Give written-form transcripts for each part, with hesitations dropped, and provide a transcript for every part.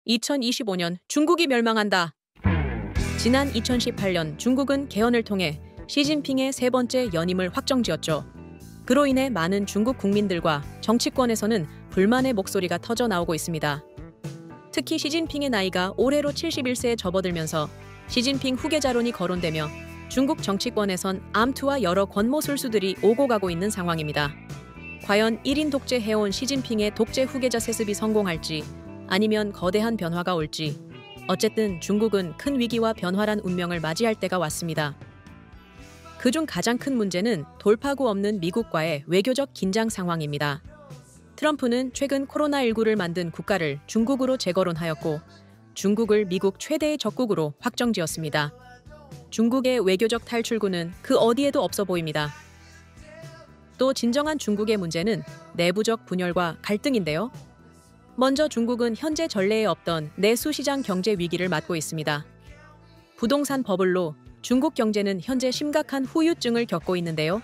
2025년 중국이 멸망한다. 지난 2018년 중국은 개헌을 통해 시진핑의 세 번째 연임을 확정지었죠. 그로 인해 많은 중국 국민들과 정치권에서는 불만의 목소리가 터져 나오고 있습니다. 특히 시진핑의 나이가 올해로 71세에 접어들면서 시진핑 후계자론이 거론되며 중국 정치권에선 암투와 여러 권모술수들이 오고 가고 있는 상황입니다. 과연 1인 독재 해온 시진핑의 독재 후계자 세습이 성공할지 아니면 거대한 변화가 올지 어쨌든 중국은 큰 위기와 변화란 운명을 맞이할 때가 왔습니다. 그중 가장 큰 문제는 돌파구 없는 미국과의 외교적 긴장 상황입니다. 트럼프는 최근 코로나19를 만든 국가를 중국으로 재거론하였고 중국을 미국 최대의 적국으로 확정지었습니다. 중국의 외교적 탈출구는 그 어디에도 없어 보입니다. 또 진정한 중국의 문제는 내부적 분열과 갈등인데요. 먼저 중국은 현재 전례에 없던 내수시장 경제 위기를 맞고 있습니다. 부동산 버블로 중국 경제는 현재 심각한 후유증을 겪고 있는데요.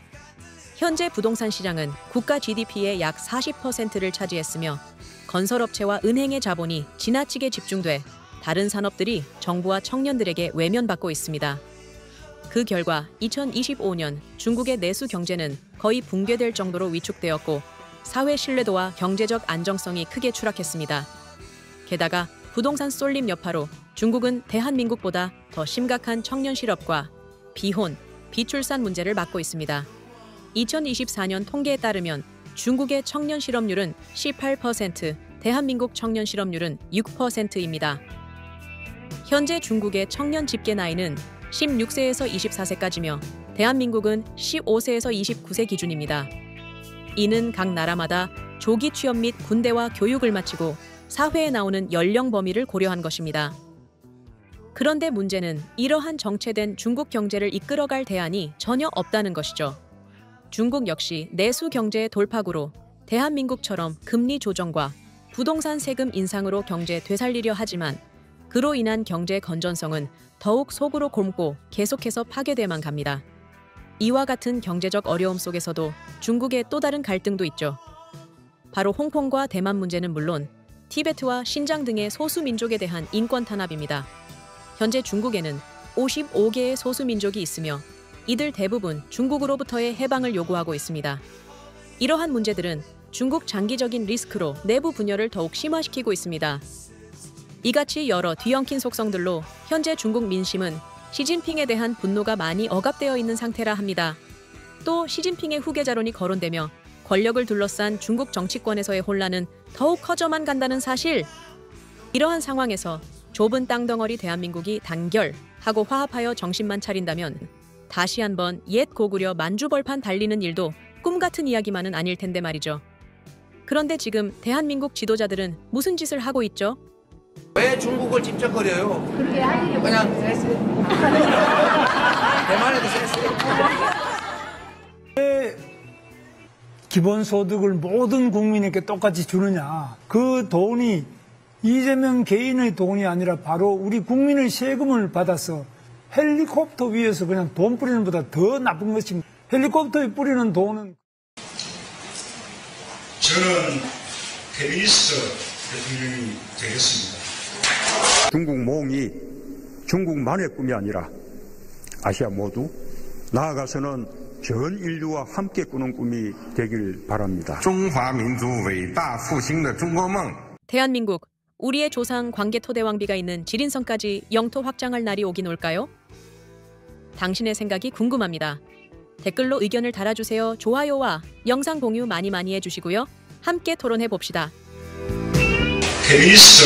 현재 부동산 시장은 국가 GDP의 약 40%를 차지했으며 건설업체와 은행의 자본이 지나치게 집중돼 다른 산업들이 정부와 청년들에게 외면받고 있습니다. 그 결과 2025년 중국의 내수 경제는 거의 붕괴될 정도로 위축되었고 사회 신뢰도와 경제적 안정성이 크게 추락했습니다. 게다가 부동산 쏠림 여파로 중국은 대한민국보다 더 심각한 청년 실업과 비혼, 비출산 문제를 맞고 있습니다. 2024년 통계에 따르면 중국의 청년 실업률은 18%, 대한민국 청년 실업률은 6%입니다. 현재 중국의 청년 집계 나이는 16세에서 24세까지며 대한민국은 15세에서 29세 기준입니다. 이는 각 나라마다 조기 취업 및 군대와 교육을 마치고 사회에 나오는 연령 범위를 고려한 것입니다. 그런데 문제는 이러한 정체된 중국 경제를 이끌어갈 대안이 전혀 없다는 것이죠. 중국 역시 내수 경제의 돌파구로 대한민국처럼 금리 조정과 부동산 세금 인상으로 경제 되살리려 하지만 그로 인한 경제 건전성은 더욱 속으로 곪고 계속해서 파괴돼만 갑니다. 이와 같은 경제적 어려움 속에서도 중국의 또 다른 갈등도 있죠. 바로 홍콩과 대만 문제는 물론 티베트와 신장 등의 소수민족에 대한 인권 탄압입니다. 현재 중국에는 55개의 소수민족이 있으며 이들 대부분 중국으로부터의 해방을 요구하고 있습니다. 이러한 문제들은 중국 장기적인 리스크로 내부 분열을 더욱 심화시키고 있습니다. 이같이 여러 뒤엉킨 속성들로 현재 중국 민심은 시진핑에 대한 분노가 많이 억압되어 있는 상태라 합니다. 또 시진핑의 후계자론이 거론되며 권력을 둘러싼 중국 정치권에서의 혼란은 더욱 커져만 간다는 사실. 이러한 상황에서 좁은 땅덩어리 대한민국이 단결하고 화합하여 정신만 차린다면 다시 한번 옛 고구려 만주벌판 달리는 일도 꿈같은 이야기만은 아닐 텐데 말이죠. 그런데 지금 대한민국 지도자들은 무슨 짓을 하고 있죠? 왜 중국을 집적거려요? 그렇게 하시려고 그냥 대만에도 왜 기본소득을 모든 국민에게 똑같이 주느냐. 그 돈이 이재명 개인의 돈이 아니라 바로 우리 국민의 세금을 받아서 헬리콥터 위에서 그냥 돈 뿌리는 것보다 더 나쁜 것입니다. 헬리콥터에 뿌리는 돈은 저는 페미니스트 대통령이 되겠습니다. 중국 모흥이 중국만의 꿈이 아니라 아시아 모두 나아가서는 전 인류와 함께 꾸는 꿈이 되길 바랍니다. 대한민국, 우리의 조상 광개토대왕비가 있는 지린성까지 영토 확장할 날이 오긴 올까요? 당신의 생각이 궁금합니다. 댓글로 의견을 달아주세요. 좋아요와 영상 공유 많이 해주시고요. 함께 토론해 봅시다. 페미니스트